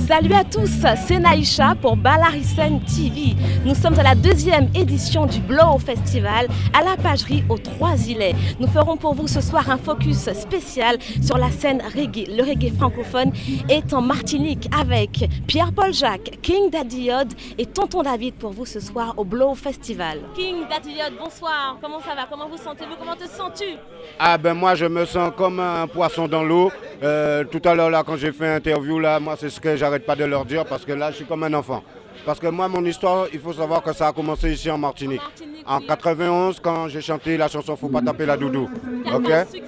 Salut à tous, c'est Naïcha pour Balaricène TV. Nous sommes à la deuxième édition du Blow Festival à la Pagerie aux Trois-Îlets. Nous ferons pour vous ce soir un focus spécial sur la scène reggae. Le reggae francophone est en Martinique avec Pierre-Paul Jacques, King Daddy Yod et Tonton David pour vous ce soir au Blow Festival. King Daddy Yod, bonsoir, comment ça va? Comment vous sentez-vous? Comment te sens-tu? Ah ben moi je me sens comme un poisson dans l'eau. Tout à l'heure là quand j'ai fait une interview là, moi c'est ce que j'arrête pas de leur dire parce que là je suis comme un enfant. Parce que moi mon histoire, il faut savoir que ça a commencé ici en Martinique. En 91 quand j'ai chanté la chanson Faut pas taper la doudou. Ok. Un succès.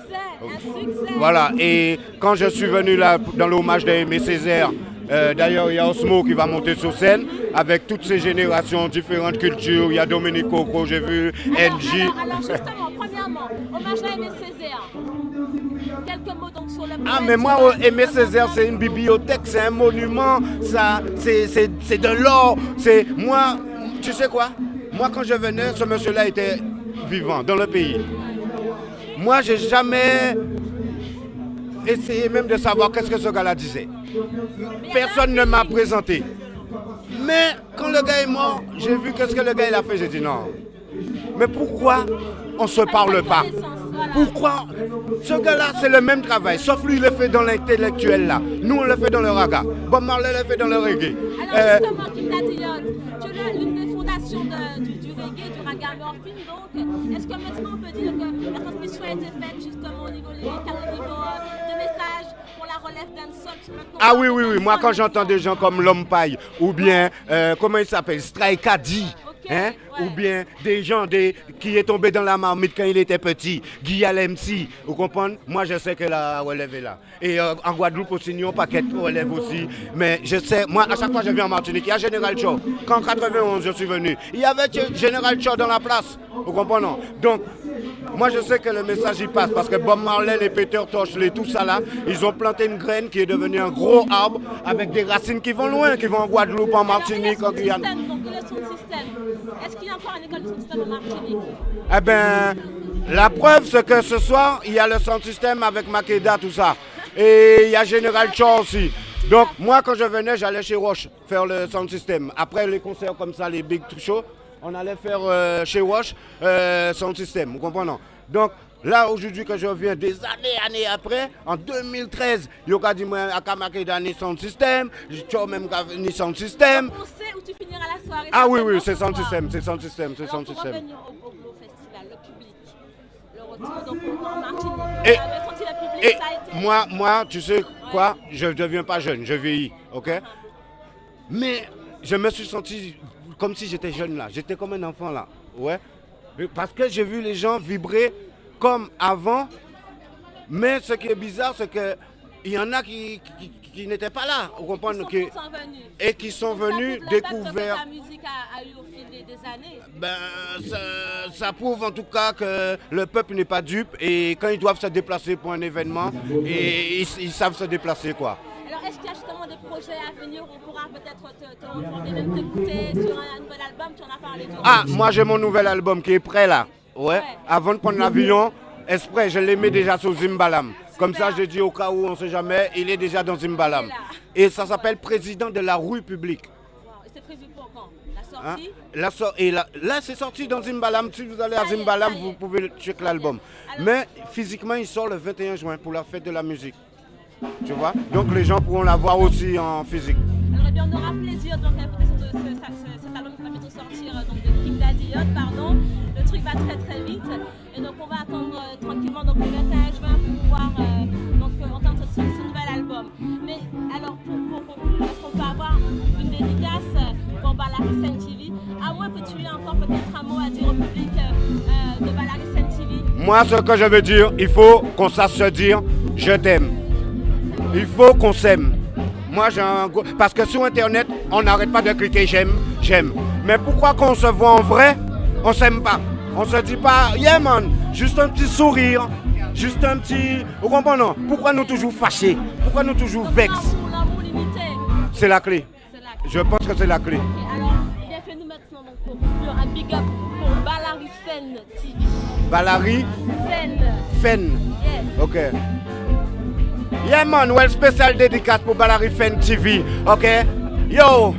Voilà, et quand je suis venu là dans l'hommage d'Aimé Césaire, d'ailleurs il y a Osmo qui va monter sur scène avec toutes ces générations, différentes cultures. Il y a Dominique Coco, j'ai vu NJ. Alors justement, premièrement, hommage à Aimé Césaire. Quelques mots donc sur le Ah mais moi Aimé Césaire c'est une bibliothèque, c'est un monument, ça c'est de l'or, c'est moi, tu sais quoi? Moi quand je venais, ce monsieur-là était vivant dans le pays. Moi j'ai jamais essayé même de savoir qu'est-ce que ce gars-là disait. Personne ne m'a présenté. Mais quand le gars est mort, j'ai vu qu'est-ce que le gars il a fait, j'ai dit non. Mais pourquoi on ne se parle pas? Pourquoi? Ce gars-là, c'est le même travail, sauf lui, il le fait dans l'intellectuel là. Nous, on le fait dans le raga. Bob Marley le fait dans le reggae. Alors justement, King Daddy Yod, tu es l'une des fondations du reggae, du raga morphine. Donc, est-ce que maintenant on peut dire que la transmission a été faite justement au niveau lyrique, au niveau de messages pour la relève d'un sol? Ah oui, oui, oui. Moi, quand j'entends des gens comme L'Homme Paille, ou bien, comment il s'appelle, Strike Addy, hein? Ouais. Ou bien des gens qui est tombé dans la marmite quand il était petit, Guy MC, vous comprenez? Moi je sais que la relève est là. Et en Guadeloupe aussi, nous on paquet relève aussi. Mais je sais, moi à chaque fois que je viens en Martinique, il y a Général Cho. Quand en 91 je suis venu, il y avait Général Cho dans la place, vous comprenez? Donc, moi je sais que le message y passe parce que Bob Marley, les Peter Tosh, les tout ça là, ils ont planté une graine qui est devenue un gros arbre avec des racines qui vont loin, qui vont en Guadeloupe, en Martinique, en Guyane. Est-ce qu'il y a encore une école de son système en Martinique? Eh bien, la preuve c'est que ce soir, il y a le sound system avec Makeda, tout ça. Et il y a Général Cho aussi. Donc moi quand je venais, j'allais chez Roche faire le sound system. Après les concerts comme ça, les big shows, on allait faire chez Roche sound system, vous comprenez? Donc là aujourd'hui que je viens des années après, en 2013, il y a dit moi à Makeda ni sound system, Cho même ni sound system. On sait où tu finiras la soirée. Ah oui, oui, c'est sound system, c'est sound system, c'est sound system. Pour revenir au festival, le public, le retour donc en Martinique, vous avez senti le public, ça a été... Moi, tu sais quoi, je ne deviens pas jeune, je vieillis, ok? Mais je me suis senti comme si j'étais jeune là, j'étais comme un enfant là, ouais. Parce que j'ai vu les gens vibrer comme avant, mais ce qui est bizarre, c'est qu'il y en a qui n'étaient pas là, vous comprenez? Et qui sont venus découvrir. La musique a eu au fil des années. Ben, ça prouve en tout cas que le peuple n'est pas dupe et quand ils doivent se déplacer pour un événement, et ils savent se déplacer quoi. Alors est-ce qu'il y a justement des projets à venir où on pourra peut-être te remonter, même t'écouter sur un nouvel album? Tu en as parlé du... Ah, moi j'ai mon nouvel album qui est prêt là. Ouais. Avant de prendre l'avion, exprès, je l'ai mis déjà sur Zimbalam. Comme ça, j'ai dit au cas où on ne sait jamais, il est déjà dans Zimbalam. Et ça s'appelle Président de la rue publique. Wow. Et c'est prévu pour quand? La sortie? Hein? Là, c'est sorti dans Zimbalam. Si vous allez à Zimbalam, vous pouvez checker l'album. Mais physiquement, il sort le 21 juin pour la fête de la musique. Tu vois? Donc les gens pourront la voir aussi en physique. Alors eh bien, on aura plaisir donc d'écouter cet album qui va bientôt sortir donc, de King Daddy Yod, pardon. Le truc va très vite. Et donc on va attendre tranquillement donc, le 21 juin pour pouvoir entendre ce nouvel album. Mais alors pour conclure, est-ce qu'on peut avoir une dédicace pour Balaricène TV? À moins que tu aies encore peut-être un mot à dire au public de Balaricène TV. Moi ce que je veux dire, il faut qu'on sache se dire je t'aime. Il faut qu'on s'aime. Moi, parce que sur Internet, on n'arrête pas de cliquer j'aime, j'aime. Mais pourquoi quand on se voit en vrai, on s'aime pas? On se dit pas, yeah man, juste un petit sourire, juste un petit... Vous comprenez? Pourquoi nous toujours fâchés? Pourquoi nous toujours vexés? L'amour limité. C'est la clé. Je pense que c'est la clé. Et alors, bien fais-nous maintenant donc, pour conclure un big up pour Balaricène TV. Balari? Fen. Fen. Yes. Ok. Yeah man, well spécial dédicace pour Balarifen TV, ok? Yo!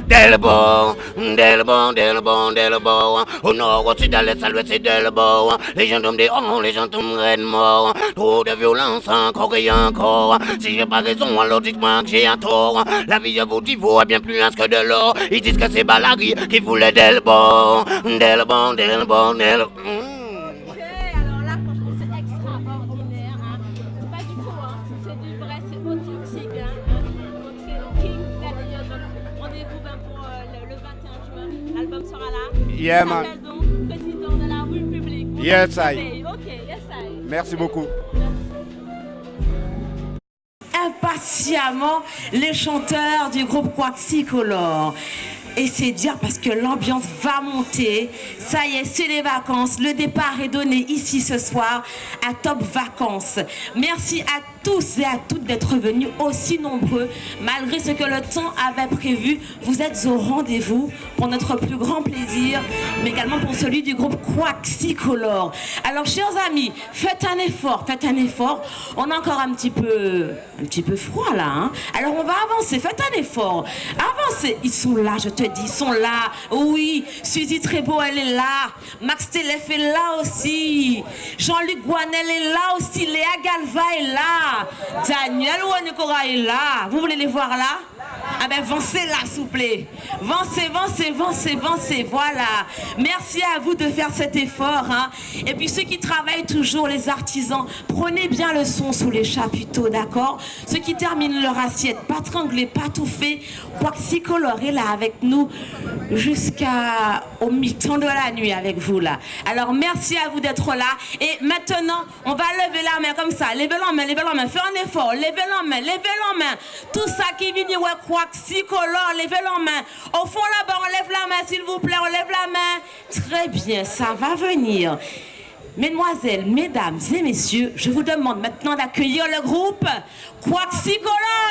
Delbo, Delbo, Delbo, Delbo. Au nord, au sud, à l'est, à l'ouest, c'est Delbo. Les gens tombent dehors, les gens tombent morts. Trop de violence, encore et encore. Si j'ai pas raison, alors dites-moi que j'ai un tort. La vie, je vous dis, vaut bien plus que de l'or. Ils disent que c'est Balari qui voulait Delbo. Delbo, Delbo, Delbo. Yeah, man. Président de la République. Yes, I. Okay, yes, I. Merci beaucoup. Impatiemment, les chanteurs du groupe Quaxicolor. Et c'est dire parce que l'ambiance va monter. Ça y est, c'est les vacances. Le départ est donné ici ce soir à Top Vacances. Merci à tous et à toutes d'être venus aussi nombreux. Malgré ce que le temps avait prévu, vous êtes au rendez-vous pour notre plus grand plaisir, mais également pour celui du groupe Quaxicolor. Alors, chers amis, faites un effort, faites un effort. On a encore un petit peu froid là. Hein. Alors, on va avancer, faites un effort. Avancez. Ils sont là, je te dis, ils sont là. Oui, Suzy Trébeau, elle est là. Max Télef est là aussi. Jean-Luc Guanel est là aussi. Léa Galva est là. Daniel Ouanekora est là. Vous voulez les voir là? Ah ben, avancez là, s'il vous plaît. Avancez, avancez, avancez, avancez. Voilà. Merci à vous de faire cet effort. Hein. Et puis, ceux qui travaillent toujours, les artisans, prenez bien le son sous les chapiteaux, d'accord? Ceux qui terminent leur assiette, pas tranglés, pas tout fait. Quaxicolor est là avec nous jusqu'au mi-temps de la nuit avec vous là. Alors, merci à vous d'être là. Et maintenant, on va lever la main comme ça. Levez la main, levez la main. Fais un effort. Levez la main, levez la main. Tout ça qui vient de Quaxicolor, levez la main. Au fond là-bas, on lève la main, s'il vous plaît, on lève la main. Très bien, ça va venir. Mesdemoiselles, mesdames et messieurs, je vous demande maintenant d'accueillir le groupe Quaxicolor.